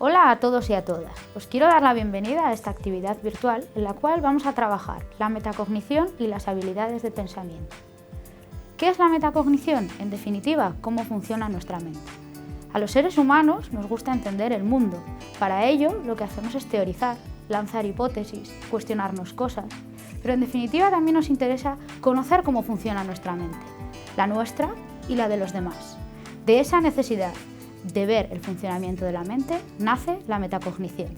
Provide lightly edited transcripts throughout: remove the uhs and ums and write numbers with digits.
Hola a todos y a todas. Os quiero dar la bienvenida a esta actividad virtual en la cual vamos a trabajar la metacognición y las habilidades de pensamiento. ¿Qué es la metacognición? En definitiva, cómo funciona nuestra mente. A los seres humanos nos gusta entender el mundo. Para ello, lo que hacemos es teorizar, lanzar hipótesis, cuestionarnos cosas. Pero en definitiva también nos interesa conocer cómo funciona nuestra mente, la nuestra y la de los demás. De esa necesidad de ver el funcionamiento de la mente nace la metacognición.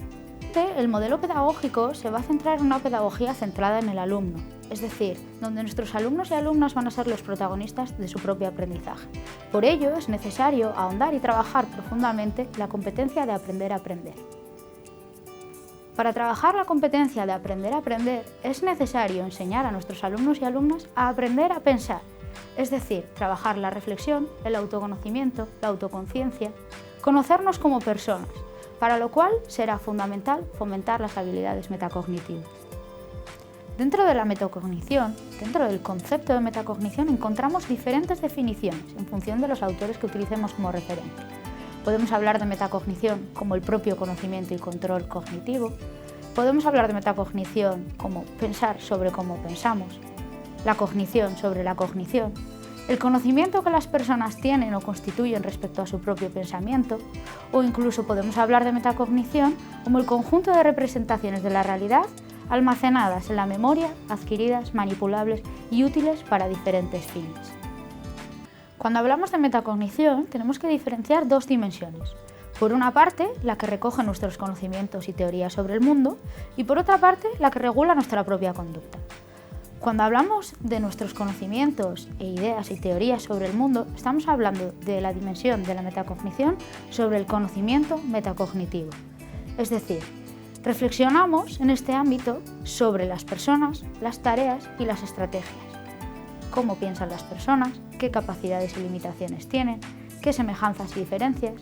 El modelo pedagógico se va a centrar en una pedagogía centrada en el alumno, es decir, donde nuestros alumnos y alumnas van a ser los protagonistas de su propio aprendizaje. Por ello es necesario ahondar y trabajar profundamente la competencia de aprender a aprender. Para trabajar la competencia de aprender a aprender es necesario enseñar a nuestros alumnos y alumnas a aprender a pensar, es decir, trabajar la reflexión, el autoconocimiento, la autoconciencia, conocernos como personas, para lo cual será fundamental fomentar las habilidades metacognitivas. Dentro de la metacognición, dentro del concepto de metacognición, encontramos diferentes definiciones en función de los autores que utilicemos como referencia. Podemos hablar de metacognición como el propio conocimiento y control cognitivo. Podemos hablar de metacognición como pensar sobre cómo pensamos, la cognición sobre la cognición, el conocimiento que las personas tienen o constituyen respecto a su propio pensamiento, o incluso podemos hablar de metacognición como el conjunto de representaciones de la realidad almacenadas en la memoria, adquiridas, manipulables y útiles para diferentes fines. Cuando hablamos de metacognición, tenemos que diferenciar dos dimensiones. Por una parte, la que recoge nuestros conocimientos y teorías sobre el mundo, y por otra parte, la que regula nuestra propia conducta. Cuando hablamos de nuestros conocimientos e ideas y teorías sobre el mundo, estamos hablando de la dimensión de la metacognición sobre el conocimiento metacognitivo. Es decir, reflexionamos en este ámbito sobre las personas, las tareas y las estrategias. Cómo piensan las personas, qué capacidades y limitaciones tienen, qué semejanzas y diferencias,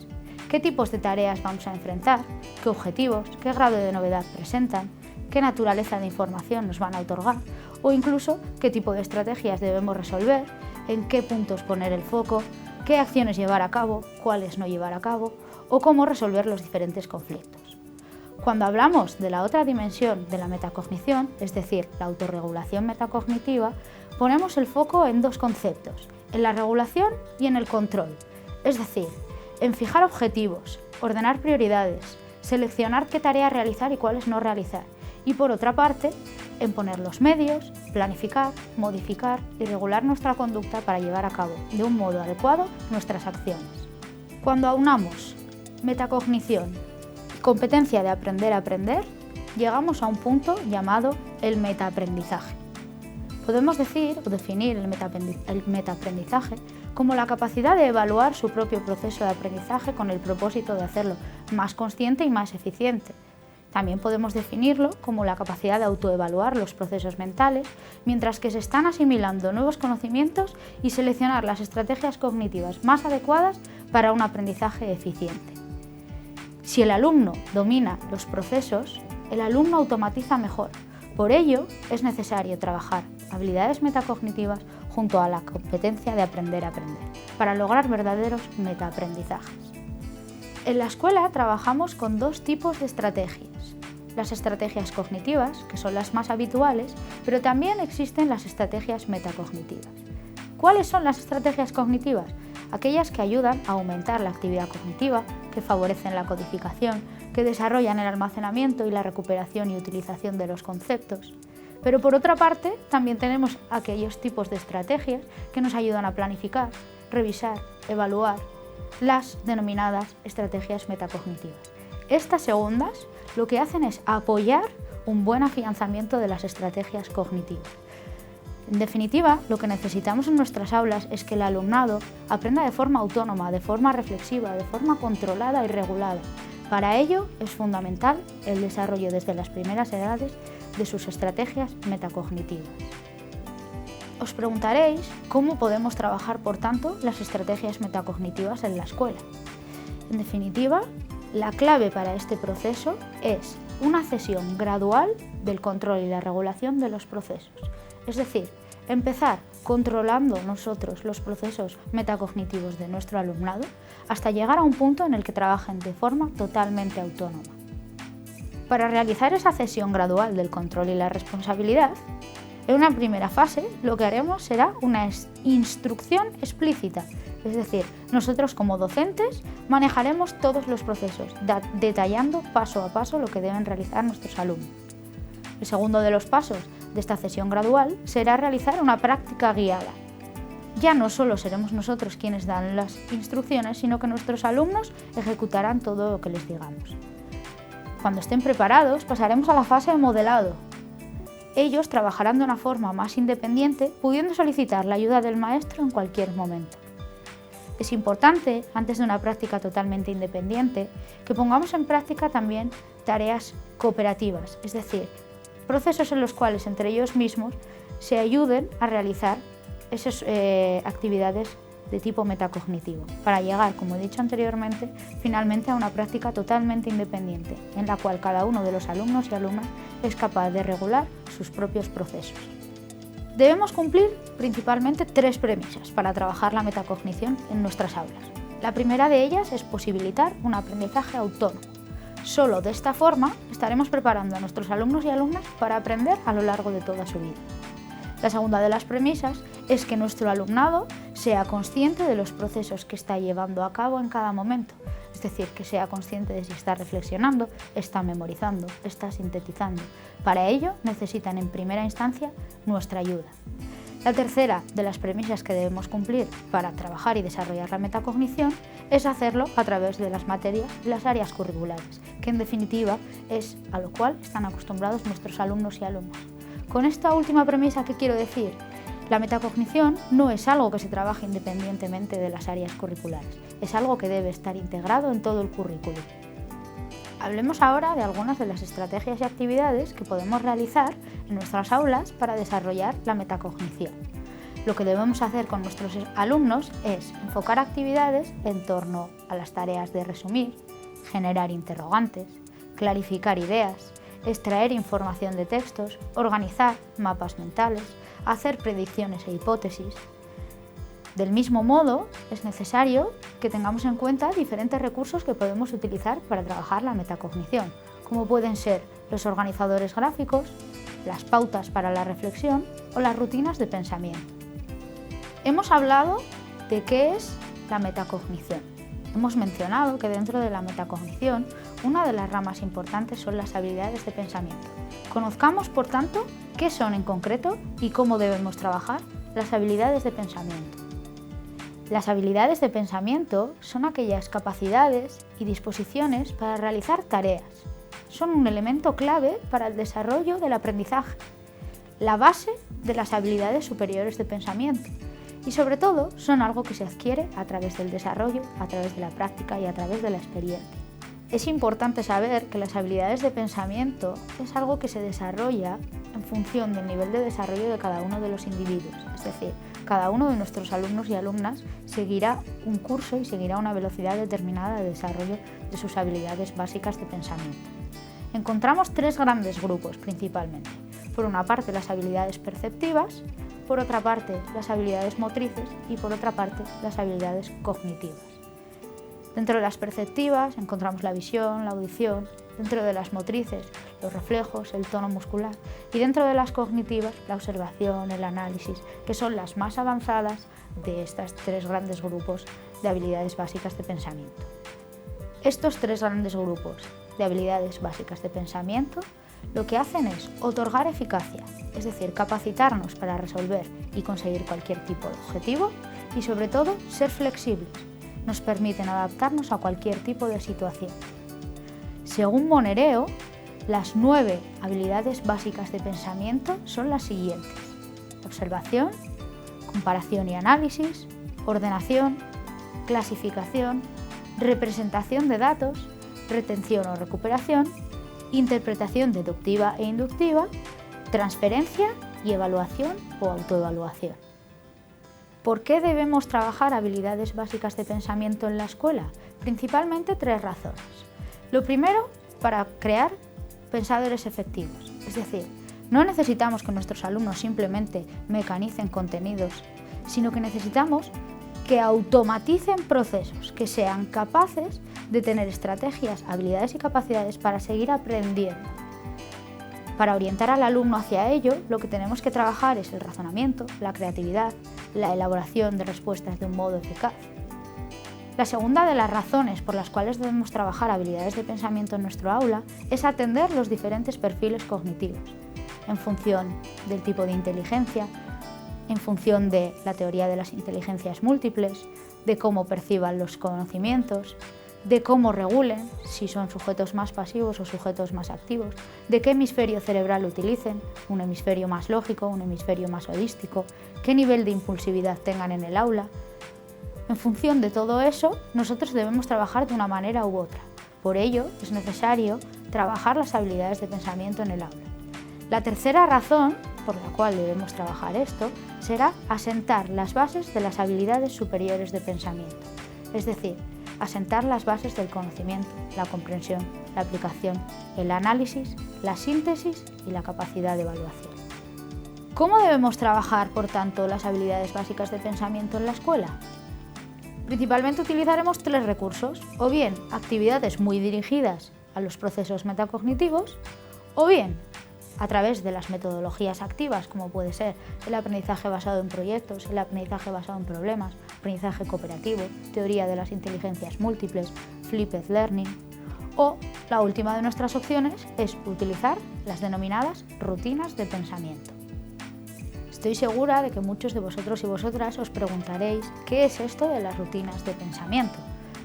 qué tipos de tareas vamos a enfrentar, qué objetivos, qué grado de novedad presentan, qué naturaleza de información nos van a otorgar o incluso qué tipo de estrategias debemos resolver, en qué puntos poner el foco, qué acciones llevar a cabo, cuáles no llevar a cabo o cómo resolver los diferentes conflictos. Cuando hablamos de la otra dimensión de la metacognición, es decir, la autorregulación metacognitiva, ponemos el foco en dos conceptos, en la regulación y en el control, es decir, en fijar objetivos, ordenar prioridades, seleccionar qué tareas realizar y cuáles no realizar, y por otra parte, en poner los medios, planificar, modificar y regular nuestra conducta para llevar a cabo de un modo adecuado nuestras acciones. Cuando aunamos metacognición y competencia de aprender a aprender, llegamos a un punto llamado el metaaprendizaje. Podemos decir o definir el metaaprendizaje como la capacidad de evaluar su propio proceso de aprendizaje con el propósito de hacerlo más consciente y más eficiente. También podemos definirlo como la capacidad de autoevaluar los procesos mentales mientras que se están asimilando nuevos conocimientos y seleccionar las estrategias cognitivas más adecuadas para un aprendizaje eficiente. Si el alumno domina los procesos, el alumno automatiza mejor. Por ello, es necesario trabajar habilidades metacognitivas junto a la competencia de aprender a aprender, para lograr verdaderos metaaprendizajes. En la escuela trabajamos con dos tipos de estrategias. Las estrategias cognitivas, que son las más habituales, pero también existen las estrategias metacognitivas. ¿Cuáles son las estrategias cognitivas? Aquellas que ayudan a aumentar la actividad cognitiva, que favorecen la codificación, que desarrollan el almacenamiento y la recuperación y utilización de los conceptos. Pero por otra parte, también tenemos aquellos tipos de estrategias que nos ayudan a planificar, revisar, evaluar, las denominadas estrategias metacognitivas. Estas segundas lo que hacen es apoyar un buen afianzamiento de las estrategias cognitivas. En definitiva, lo que necesitamos en nuestras aulas es que el alumnado aprenda de forma autónoma, de forma reflexiva, de forma controlada y regulada. Para ello es fundamental el desarrollo desde las primeras edades de sus estrategias metacognitivas. Os preguntaréis cómo podemos trabajar, por tanto, las estrategias metacognitivas en la escuela. En definitiva, la clave para este proceso es una cesión gradual del control y la regulación de los procesos. Es decir, empezar controlando nosotros los procesos metacognitivos de nuestro alumnado hasta llegar a un punto en el que trabajen de forma totalmente autónoma. Para realizar esa cesión gradual del control y la responsabilidad, en una primera fase lo que haremos será una instrucción explícita, es decir, nosotros como docentes manejaremos todos los procesos, detallando paso a paso lo que deben realizar nuestros alumnos. El segundo de los pasos de esta cesión gradual será realizar una práctica guiada. Ya no solo seremos nosotros quienes dan las instrucciones, sino que nuestros alumnos ejecutarán todo lo que les digamos. Cuando estén preparados, pasaremos a la fase de modelado. Ellos trabajarán de una forma más independiente, pudiendo solicitar la ayuda del maestro en cualquier momento. Es importante, antes de una práctica totalmente independiente, que pongamos en práctica también tareas cooperativas, es decir, procesos en los cuales entre ellos mismos se ayuden a realizar esas actividades de tipo metacognitivo, para llegar, como he dicho anteriormente, finalmente a una práctica totalmente independiente, en la cual cada uno de los alumnos y alumnas es capaz de regular sus propios procesos. Debemos cumplir principalmente 3 premisas para trabajar la metacognición en nuestras aulas. La primera de ellas es posibilitar un aprendizaje autónomo. Solo de esta forma estaremos preparando a nuestros alumnos y alumnas para aprender a lo largo de toda su vida. La segunda de las premisas es que nuestro alumnado sea consciente de los procesos que está llevando a cabo en cada momento, es decir, que sea consciente de si está reflexionando, está memorizando, está sintetizando. Para ello necesitan en primera instancia nuestra ayuda. La tercera de las premisas que debemos cumplir para trabajar y desarrollar la metacognición es hacerlo a través de las materias y las áreas curriculares, que en definitiva es a lo cual están acostumbrados nuestros alumnos y alumnas. Con esta última premisa, ¿qué quiero decir? La metacognición no es algo que se trabaje independientemente de las áreas curriculares, es algo que debe estar integrado en todo el currículum. Hablemos ahora de algunas de las estrategias y actividades que podemos realizar en nuestras aulas para desarrollar la metacognición. Lo que debemos hacer con nuestros alumnos es enfocar actividades en torno a las tareas de resumir, generar interrogantes, clarificar ideas, extraer información de textos, organizar mapas mentales, hacer predicciones e hipótesis. Del mismo modo, es necesario que tengamos en cuenta diferentes recursos que podemos utilizar para trabajar la metacognición, como pueden ser los organizadores gráficos, las pautas para la reflexión o las rutinas de pensamiento. Hemos hablado de qué es la metacognición. Hemos mencionado que dentro de la metacognición una de las ramas importantes son las habilidades de pensamiento. Conozcamos, por tanto, qué son en concreto y cómo debemos trabajar las habilidades de pensamiento. Las habilidades de pensamiento son aquellas capacidades y disposiciones para realizar tareas. Son un elemento clave para el desarrollo del aprendizaje, la base de las habilidades superiores de pensamiento y sobre todo son algo que se adquiere a través del desarrollo, a través de la práctica y a través de la experiencia. Es importante saber que las habilidades de pensamiento es algo que se desarrolla en función del nivel de desarrollo de cada uno de los individuos, es decir, cada uno de nuestros alumnos y alumnas seguirá un curso y seguirá una velocidad determinada de desarrollo de sus habilidades básicas de pensamiento. Encontramos 3 grandes grupos principalmente. Por una parte las habilidades perceptivas, por otra parte las habilidades motrices y por otra parte las habilidades cognitivas. Dentro de las perceptivas encontramos la visión, la audición, dentro de las motrices los reflejos, el tono muscular y dentro de las cognitivas la observación, el análisis, que son las más avanzadas de estos 3 grandes grupos de habilidades básicas de pensamiento. Estos 3 grandes grupos de habilidades básicas de pensamiento lo que hacen es otorgar eficacia, es decir, capacitarnos para resolver y conseguir cualquier tipo de objetivo y sobre todo ser flexibles. Nos permiten adaptarnos a cualquier tipo de situación. Según Monereo, las 9 habilidades básicas de pensamiento son las siguientes: observación, comparación y análisis, ordenación, clasificación, representación de datos, retención o recuperación, interpretación deductiva e inductiva, transferencia y evaluación o autoevaluación. ¿Por qué debemos trabajar habilidades básicas de pensamiento en la escuela? Principalmente 3 razones. Lo primero, para crear pensadores efectivos, es decir, No necesitamos que nuestros alumnos simplemente mecanicen contenidos, sino que necesitamos que automaticen procesos, que sean capaces de tener estrategias, habilidades y capacidades para seguir aprendiendo. Para orientar al alumno hacia ello, lo que tenemos que trabajar es el razonamiento, la creatividad, la elaboración de respuestas de un modo eficaz. La segunda de las razones por las cuales debemos trabajar habilidades de pensamiento en nuestro aula es atender los diferentes perfiles cognitivos, en función del tipo de inteligencia, en función de la teoría de las inteligencias múltiples, de cómo perciban los conocimientos, de cómo regulen, si son sujetos más pasivos o sujetos más activos, de qué hemisferio cerebral utilicen, un hemisferio más lógico, un hemisferio más holístico, qué nivel de impulsividad tengan en el aula. En función de todo eso, nosotros debemos trabajar de una manera u otra. Por ello, es necesario trabajar las habilidades de pensamiento en el aula. La tercera razón por la cual debemos trabajar esto será asentar las bases de las habilidades superiores de pensamiento, es decir, asentar las bases del conocimiento, la comprensión, la aplicación, el análisis, la síntesis y la capacidad de evaluación. ¿Cómo debemos trabajar, por tanto, las habilidades básicas de pensamiento en la escuela? Principalmente utilizaremos 3 recursos, o bien actividades muy dirigidas a los procesos metacognitivos, o bien a través de las metodologías activas, como puede ser el aprendizaje basado en proyectos, el aprendizaje basado en problemas, aprendizaje cooperativo, teoría de las inteligencias múltiples, flipped learning, o la última de nuestras opciones es utilizar las denominadas rutinas de pensamiento. Estoy segura de que muchos de vosotros y vosotras os preguntaréis ¿qué es esto de las rutinas de pensamiento?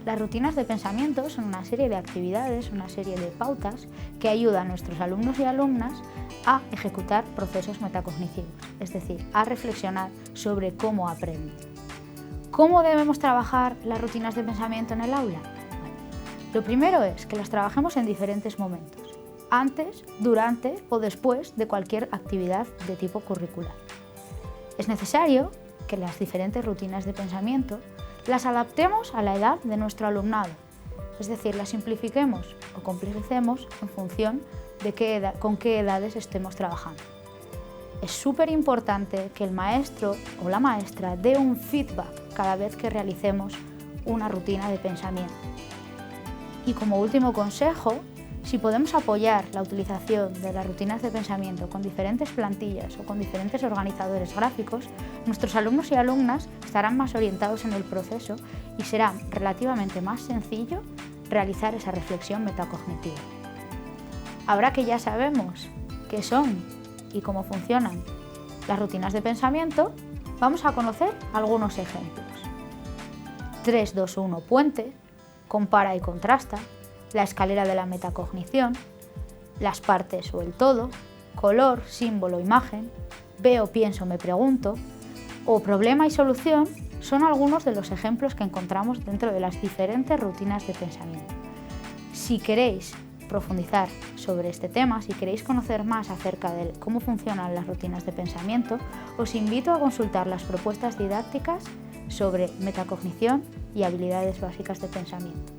Las rutinas de pensamiento son una serie de actividades, una serie de pautas que ayudan a nuestros alumnos y alumnas a ejecutar procesos metacognitivos, es decir, a reflexionar sobre cómo aprenden. ¿Cómo debemos trabajar las rutinas de pensamiento en el aula? Bueno, lo primero es que las trabajemos en diferentes momentos, antes, durante o después de cualquier actividad de tipo curricular. Es necesario que las diferentes rutinas de pensamiento las adaptemos a la edad de nuestro alumnado, es decir, las simplifiquemos o complejicemos en función de con qué edades estemos trabajando. Es súper importante que el maestro o la maestra dé un feedback cada vez que realicemos una rutina de pensamiento. Y como último consejo, si podemos apoyar la utilización de las rutinas de pensamiento con diferentes plantillas o con diferentes organizadores gráficos, nuestros alumnos y alumnas estarán más orientados en el proceso y será relativamente más sencillo realizar esa reflexión metacognitiva. Ahora que ya sabemos qué son y cómo funcionan las rutinas de pensamiento, vamos a conocer algunos ejemplos. 3-2-1 puente, compara y contrasta, la escalera de la metacognición, las partes o el todo, color, símbolo, imagen, veo, pienso, me pregunto, o problema y solución son algunos de los ejemplos que encontramos dentro de las diferentes rutinas de pensamiento. Si queréis profundizar sobre este tema, si queréis conocer más acerca de cómo funcionan las rutinas de pensamiento, os invito a consultar las propuestas didácticas sobre metacognición y habilidades básicas de pensamiento.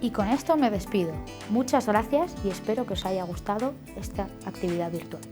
Y con esto me despido. Muchas gracias y espero que os haya gustado esta actividad virtual.